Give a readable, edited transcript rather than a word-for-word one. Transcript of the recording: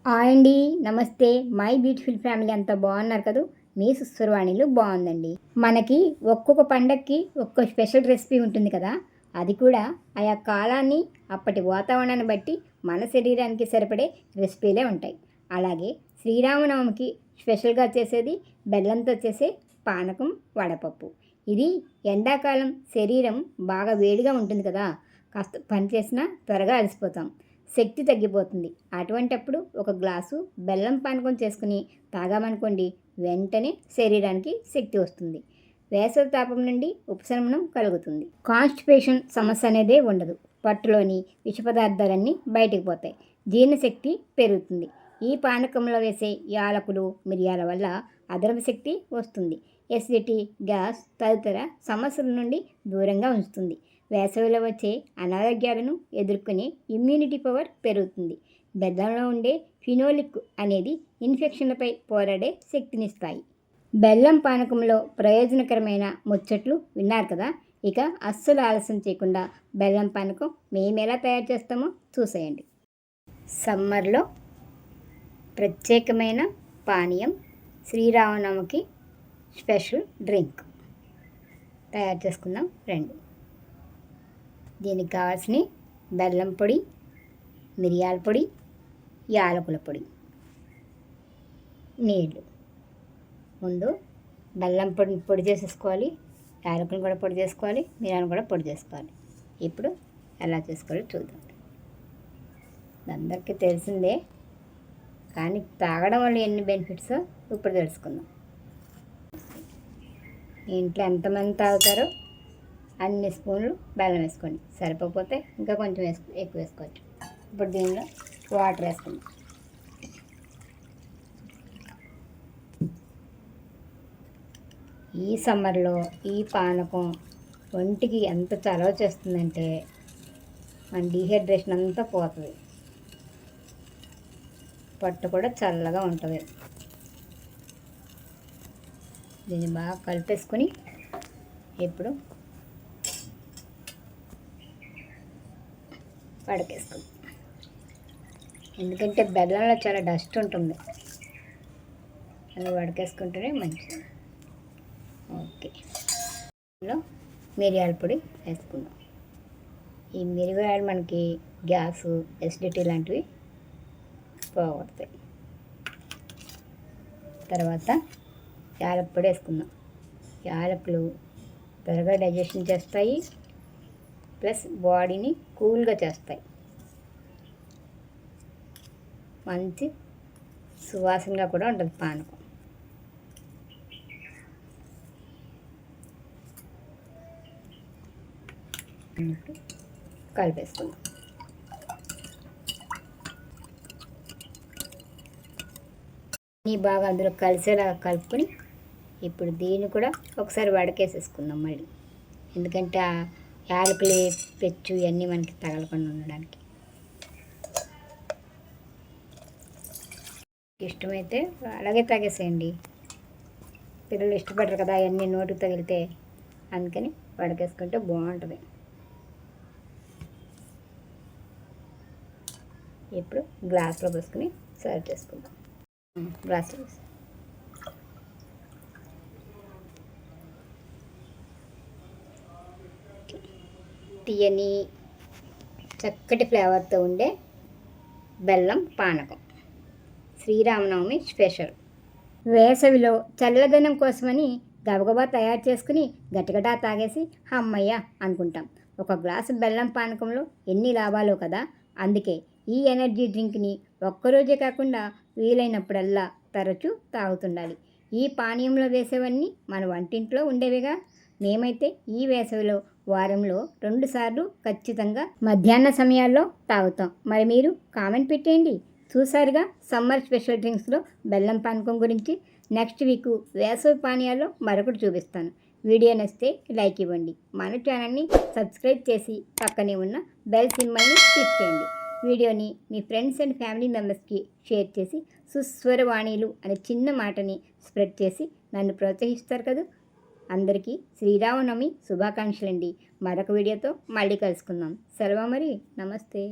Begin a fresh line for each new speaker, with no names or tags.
Hi అండి, నమస్తే. My beautiful family అంతా బాగున్నారు కదా. మీ సుస్వరవాణిలు బాగుందండి. మనకి ఒక్కొక్క పండక్కి ఒక్కొక్క స్పెషల్ రెసిపీ ఉంటుంది కదా. అది కూడా ఆయా కాలాన్ని అప్పటి వాతావరణాన్ని బట్టి మన శరీరానికి సరిపడే రెసిపీలే ఉంటాయి. అలాగే శ్రీరామనవమికి స్పెషల్గా చేసేది బెల్లంతో చేసే పానకం వడపప్పు. ఇది ఎండాకాలం శరీరం బాగా వేడిగా ఉంటుంది కదా, కాస్త పని చేసినా త్వరగా అలసిపోతాం, శక్తి తగ్గిపోతుంది. అటువంటప్పుడు ఒక గ్లాసు బెల్లం పానకం చేసుకుని తాగామనుకోండి, వెంటనే శరీరానికి శక్తి వస్తుంది. వేసవి తాపం నుండి ఉపశమనం కలుగుతుంది. కాన్స్టిపేషన్ సమస్య అనేదే ఉండదు. పట్టులోని విష పదార్థాలన్నీ బయటకు పోతాయి. జీర్ణశక్తి పెరుగుతుంది. ఈ పానకంలో వేసే యాలకులు, మిరియాల వల్ల అదనపు శక్తి వస్తుంది. ఎసిడిటీ, గ్యాస్ తదితర సమస్యల నుండి దూరంగా ఉంచుతుంది. వేసవిలో వచ్చే అనారోగ్యాలను ఎదుర్కొనే ఇమ్యూనిటీ పవర్ పెరుగుతుంది. బెల్లంలో ఉండే ఫినోలిక్ అనేది ఇన్ఫెక్షన్లపై పోరాడే శక్తినిస్తాయి. బెల్లం పానకంలో ప్రయోజనకరమైన ముచ్చట్లు విన్నారు కదా. ఇక అస్సలు ఆలస్యం చేయకుండా బెల్లం పానకం మేము ఎలా తయారు చేస్తామో చూసేయండి. సమ్మర్లో ప్రత్యేకమైన పానీయం, శ్రీరామనవమికి స్పెషల్ డ్రింక్ తయారు చేసుకుందాం రండి. దీనికి కావాల్సిన బెల్లం పొడి, మిరియాల పొడి, యాలకుల పొడి, నీళ్ళు. ముందు బెల్లం పొడి చేసేసుకోవాలి, యాలకులను కూడా పొడి చేసుకోవాలి, మిరియాలను కూడా పొడి చేసుకోవాలి. ఇప్పుడు ఎలా చేసుకోవాలో చూద్దాం. అందరికీ తెలిసిందే, కానీ తాగడం వల్ల ఎన్ని బెనిఫిట్సో ఇప్పుడు తెలుసుకుందాం. ఇంట్లో ఎంతమంది తాగుతారో అన్ని స్పూన్లు బెల్లం వేసుకోండి. సరిపోతే ఇంకా కొంచెం ఎక్కువ వేసుకోవచ్చు. ఇప్పుడు దీనిలో వాటర్ వేసుకుందాం. ఈ సమ్మర్లో ఈ పానకం ఒంటికి ఎంత చలవ చేస్తుందంటే మన డీహైడ్రేషన్ అంతా పోతుంది. పొట్ట కూడా చల్లగా ఉంటుంది. దీన్ని బాగా కలిపేసుకొని ఇప్పుడు వడకేసుకుందాం. ఎందుకంటే బెల్లంలో చాలా డస్ట్ ఉంటుంది, అలా వడకేసుకుంటేనే మంచిది. ఓకే, ఇందులో మిరియాల పొడి వేసుకుందాం. ఈ మిరియాలు మనకి గ్యాసు, ఎసిడిటీ లాంటివి పోగొడతాయి. తర్వాత యాలకుల పొడి వేసుకుందాం. యాలకులు త్వరగా డైజెషన్ చేస్తాయి, ప్లస్ బాడీని కూల్గా చేస్తాయి. మంచి సువాసనగా కూడా ఉంటుంది పానకం. కలిపేసుకుందాం. ఈ బాగా అందులో కలిసేలాగా కలుపుకొని ఇప్పుడు దీన్ని కూడా ఒకసారి వడకేసేసుకుందాం మళ్ళీ. ఎందుకంటే యాలకులు, పెచ్చు ఇవన్నీ మనకి తగలకుండా ఉండడానికి. ఇష్టమైతే అలాగే తాగేసేయండి. పిల్లలు ఇష్టపడరు కదా అవన్నీ నోటికి తగిలితే, అందుకని వడకేసుకుంటే బాగుంటుంది. ఇప్పుడు గ్లాస్లో పోసుకొని సర్వ్ చేసుకుందాం. గ్లాస్లో వేసి తీయని చక్కటి ఫ్లేవర్తో ఉండే బెల్లం పానకం శ్రీరామనవమి స్పెషల్. వేసవిలో చల్లదనం కోసమని గబగబా తయారు చేసుకుని గటగటా తాగేసి అమ్మయ్య అనుకుంటాం. ఒక గ్లాసు బెల్లం పానకంలో ఎన్ని లాభాలో కదా. అందుకే ఈ ఎనర్జీ డ్రింక్ని ఒక్కరోజే కాకుండా వీలైనప్పుడల్లా తరచూ తాగుతుండాలి. ఈ పానీయంలో వేసేవన్నీ మన వంటింట్లో ఉండేవిగా. మేమైతే ఈ వేసవిలో వారంలో 2 సార్లు ఖచ్చితంగా మధ్యాహ్న సమయాల్లో తాగుతాం. మరి మీరు కామెంట్ పెట్టేయండి. చూసారుగా సమ్మర్ స్పెషల్ డ్రింక్స్లో బెల్లం పానకం గురించి. నెక్స్ట్ వీక్ వేసవి పానీయాల్లో మరొకటి చూపిస్తాను. వీడియో నచ్చితే లైక్ ఇవ్వండి. మన ఛానల్ని సబ్స్క్రైబ్ చేసి పక్కనే ఉన్న బెల్ సింబల్ని క్లిక్ చేయండి. వీడియోని మీ ఫ్రెండ్స్ అండ్ ఫ్యామిలీ మెంబర్స్కి షేర్ చేసి సుస్వరవాణిలు అనే చిన్న మాటని స్ప్రెడ్ చేసి నన్ను ప్రోత్సహిస్తారు కదా. అందరికీ శ్రీరామనవమి శుభాకాంక్షలండి. మరొక వీడియోతో మళ్ళీ కలుసుకుందాం. సెలవు మరి. నమస్తే.